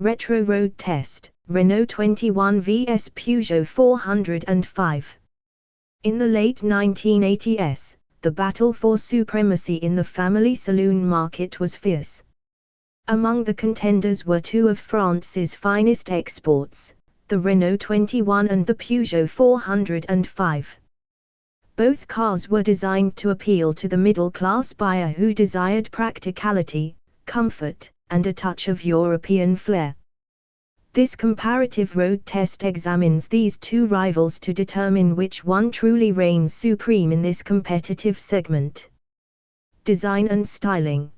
Retro road test, Renault 21 vs Peugeot 405. In the late 1980s, the battle for supremacy in the family saloon market was fierce. Among the contenders were two of France's finest exports, the Renault 21 and the Peugeot 405. Both cars were designed to appeal to the middle-class buyer who desired practicality, comfort, and a touch of European flair. This comparative road test examines these two rivals to determine which one truly reigns supreme in this competitive segment. Design and styling.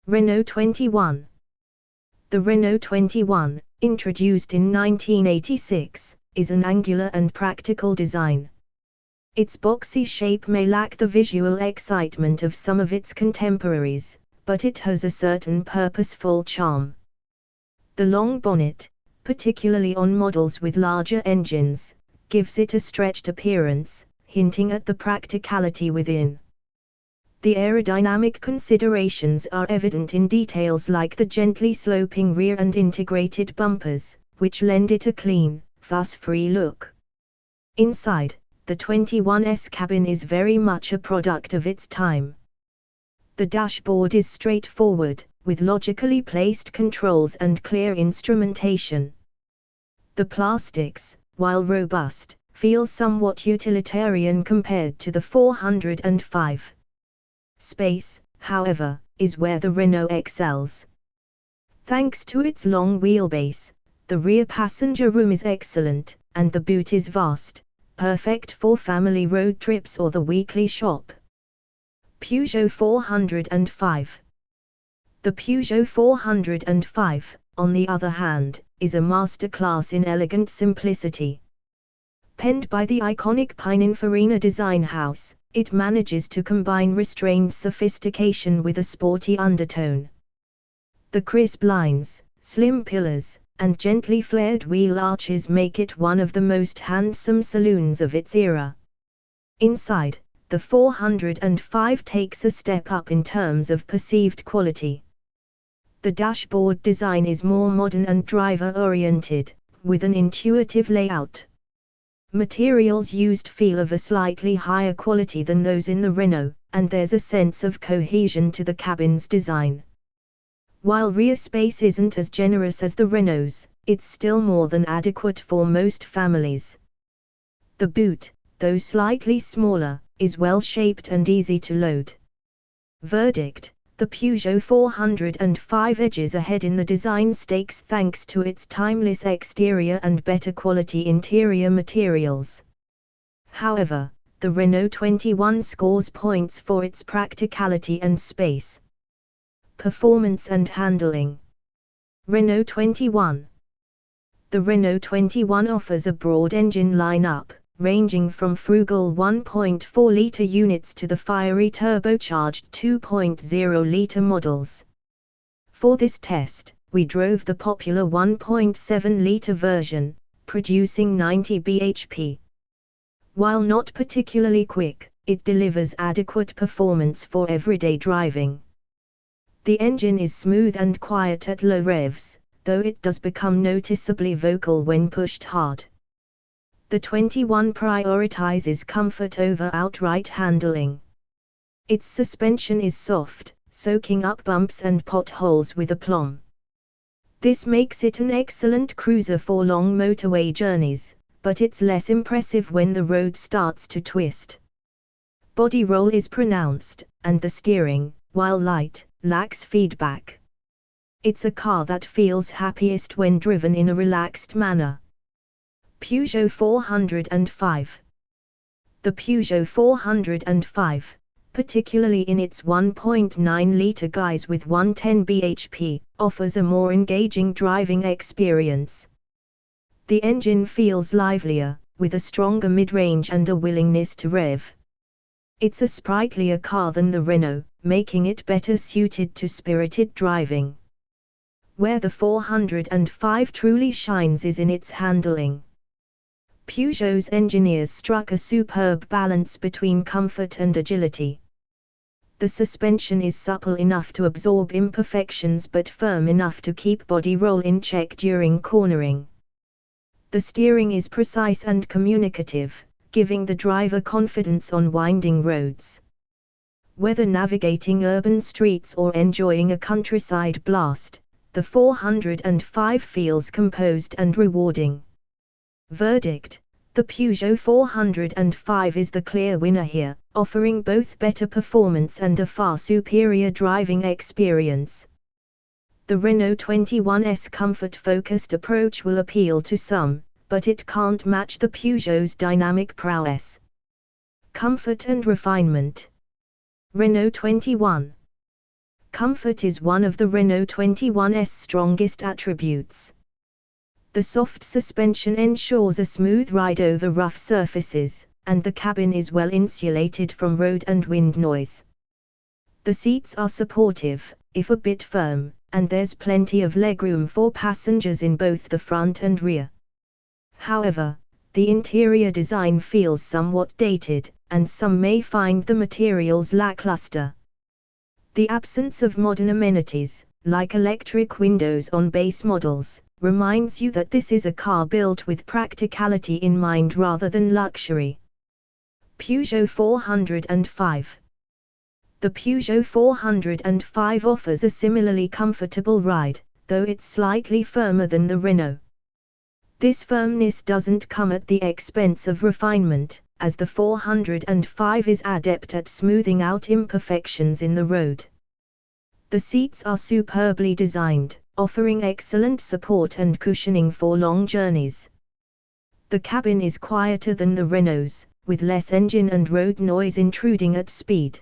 Renault 21. The Renault 21, introduced in 1986, is an angular and practical design. Its boxy shape may lack the visual excitement of some of its contemporaries, but it has a certain purposeful charm. The long bonnet, particularly on models with larger engines, gives it a stretched appearance, hinting at the practicality within. The aerodynamic considerations are evident in details like the gently sloping rear and integrated bumpers, which lend it a clean, fuss-free look. Inside, the 21's cabin is very much a product of its time. The dashboard is straightforward, with logically placed controls and clear instrumentation. The plastics, while robust, feel somewhat utilitarian compared to the 405. Space, however, is where the Renault excels. Thanks to its long wheelbase, the rear passenger room is excellent, and the boot is vast, perfect for family road trips or the weekly shop. Peugeot 405. The Peugeot 405, on the other hand, is a masterclass in elegant simplicity. Penned by the iconic Pininfarina design house, it manages to combine restrained sophistication with a sporty undertone. The crisp lines, slim pillars, and gently flared wheel arches make it one of the most handsome saloons of its era. Inside, the 405 takes a step up in terms of perceived quality. The dashboard design is more modern and driver-oriented, with an intuitive layout. Materials used feel of a slightly higher quality than those in the Renault, and there's a sense of cohesion to the cabin's design. While rear space isn't as generous as the Renault's, it's still more than adequate for most families. The boot, though slightly smaller, is well-shaped and easy to load. Verdict: the Peugeot 405 edges ahead in the design stakes thanks to its timeless exterior and better quality interior materials. However, the Renault 21 scores points for its practicality and space. Performance and handling. Renault 21. The Renault 21 offers a broad engine lineup, ranging from frugal 1.4-litre units to the fiery turbocharged 2.0-litre models. For this test, we drove the popular 1.7-litre version, producing 90 bhp. While not particularly quick, it delivers adequate performance for everyday driving. The engine is smooth and quiet at low revs, though it does become noticeably vocal when pushed hard. The 21 prioritizes comfort over outright handling. Its suspension is soft, soaking up bumps and potholes with aplomb. This makes it an excellent cruiser for long motorway journeys, but it's less impressive when the road starts to twist. Body roll is pronounced, and the steering, while light, lacks feedback. It's a car that feels happiest when driven in a relaxed manner. Peugeot 405. The Peugeot 405, particularly in its 1.9-litre guise with 110 bhp, offers a more engaging driving experience. The engine feels livelier, with a stronger mid-range and a willingness to rev. It's a sprightlier car than the Renault, making it better suited to spirited driving. Where the 405 truly shines is in its handling. Peugeot's engineers struck a superb balance between comfort and agility. The suspension is supple enough to absorb imperfections but firm enough to keep body roll in check during cornering. The steering is precise and communicative, giving the driver confidence on winding roads. Whether navigating urban streets or enjoying a countryside blast, the 405 feels composed and rewarding. Verdict: the Peugeot 405 is the clear winner here, offering both better performance and a far superior driving experience. The Renault 21's comfort-focused approach will appeal to some, but it can't match the Peugeot's dynamic prowess. Comfort and refinement. Renault 21. Comfort is one of the Renault 21's strongest attributes. The soft suspension ensures a smooth ride over rough surfaces, and the cabin is well insulated from road and wind noise. The seats are supportive, if a bit firm, and there's plenty of legroom for passengers in both the front and rear. However, the interior design feels somewhat dated, and some may find the materials lackluster. The absence of modern amenities, like electric windows on base models, reminds you that this is a car built with practicality in mind rather than luxury. Peugeot 405. The Peugeot 405 offers a similarly comfortable ride, though it's slightly firmer than the Renault. This firmness doesn't come at the expense of refinement, as the 405 is adept at smoothing out imperfections in the road. The seats are superbly designed, offering excellent support and cushioning for long journeys. The cabin is quieter than the Renault's, with less engine and road noise intruding at speed.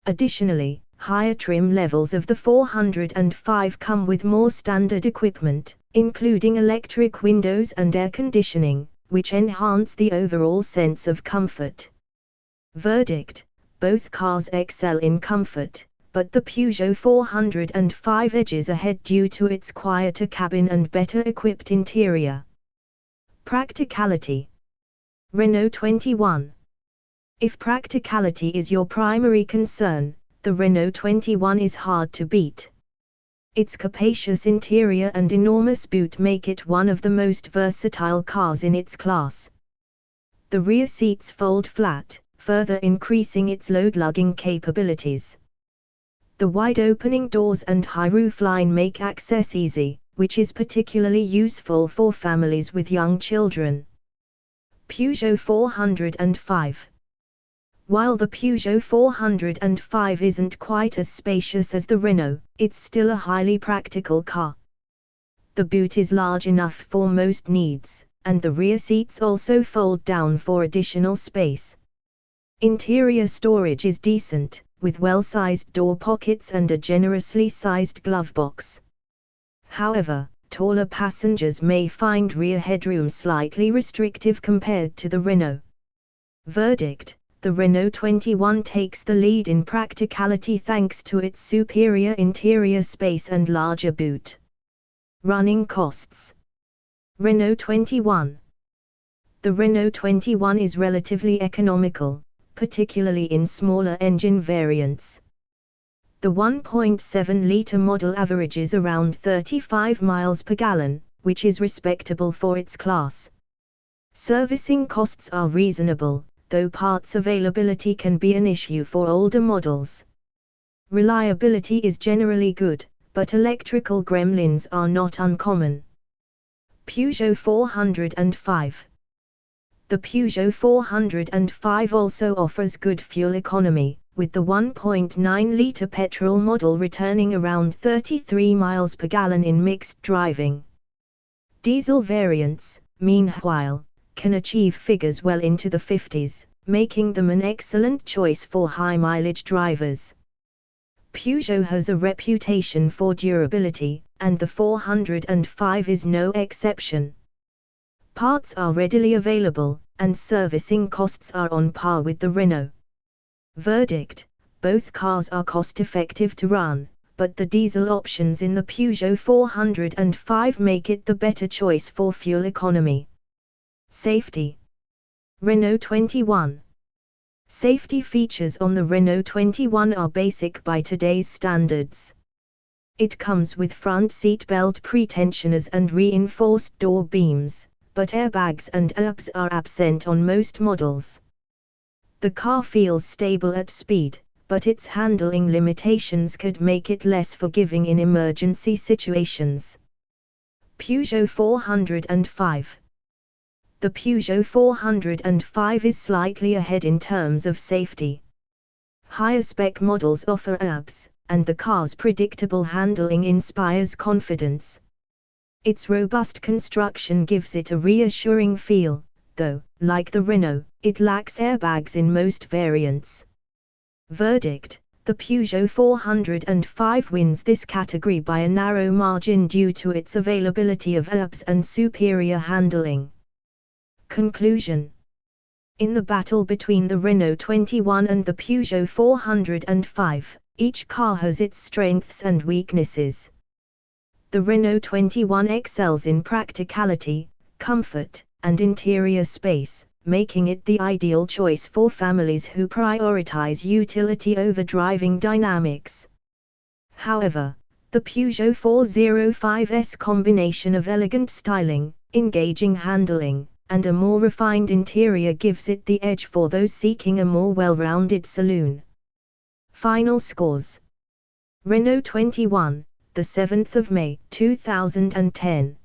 Additionally, higher trim levels of the 405 come with more standard equipment, including electric windows and air conditioning, which enhance the overall sense of comfort. Verdict: both cars excel in comfort, but the Peugeot 405 edges ahead due to its quieter cabin and better equipped interior. Practicality. Renault 21. If practicality is your primary concern, the Renault 21 is hard to beat. Its capacious interior and enormous boot make it one of the most versatile cars in its class. The rear seats fold flat, further increasing its load-lugging capabilities. The wide opening doors and high roofline make access easy, which is particularly useful for families with young children. Peugeot 405. While the Peugeot 405 isn't quite as spacious as the Renault, it's still a highly practical car. The boot is large enough for most needs, and the rear seats also fold down for additional space. Interior storage is decent, with well-sized door pockets and a generously sized glove box. However, taller passengers may find rear headroom slightly restrictive compared to the Renault. Verdict: the Renault 21 takes the lead in practicality thanks to its superior interior space and larger boot. Running costs. Renault 21. The Renault 21 is relatively economical, particularly in smaller engine variants. The 1.7-litre model averages around 35 miles per gallon, which is respectable for its class. Servicing costs are reasonable, though parts availability can be an issue for older models. Reliability is generally good, but electrical gremlins are not uncommon. Peugeot 405. The Peugeot 405 also offers good fuel economy, with the 1.9-litre petrol model returning around 33 miles per gallon in mixed driving. Diesel variants, meanwhile, can achieve figures well into the 50s, making them an excellent choice for high-mileage drivers. Peugeot has a reputation for durability, and the 405 is no exception. Parts are readily available, and servicing costs are on par with the Renault. Verdict: both cars are cost-effective to run, but the diesel options in the Peugeot 405 make it the better choice for fuel economy. Safety. Renault 21. Safety features on the Renault 21 are basic by today's standards. It comes with front seat belt pretensioners and reinforced door beams, but airbags and ABS are absent on most models. The car feels stable at speed, but its handling limitations could make it less forgiving in emergency situations. Peugeot 405. The Peugeot 405 is slightly ahead in terms of safety. Higher spec models offer ABS, and the car's predictable handling inspires confidence. Its robust construction gives it a reassuring feel, though, like the Renault, it lacks airbags in most variants. Verdict: the Peugeot 405 wins this category by a narrow margin due to its availability of ABS and superior handling. Conclusion: in the battle between the Renault 21 and the Peugeot 405, each car has its strengths and weaknesses. The Renault 21 excels in practicality, comfort, and interior space, making it the ideal choice for families who prioritize utility over driving dynamics. However, the Peugeot 405's combination of elegant styling, engaging handling, and a more refined interior gives it the edge for those seeking a more well-rounded saloon. Final scores. Renault 21, the 7th of May 2010.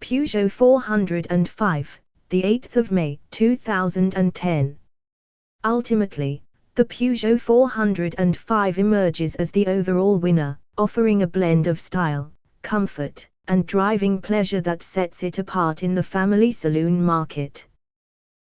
Peugeot 405, the 8th of May 2010. Ultimately, the Peugeot 405 emerges as the overall winner, offering a blend of style, comfort, and driving pleasure that sets it apart in the family saloon market.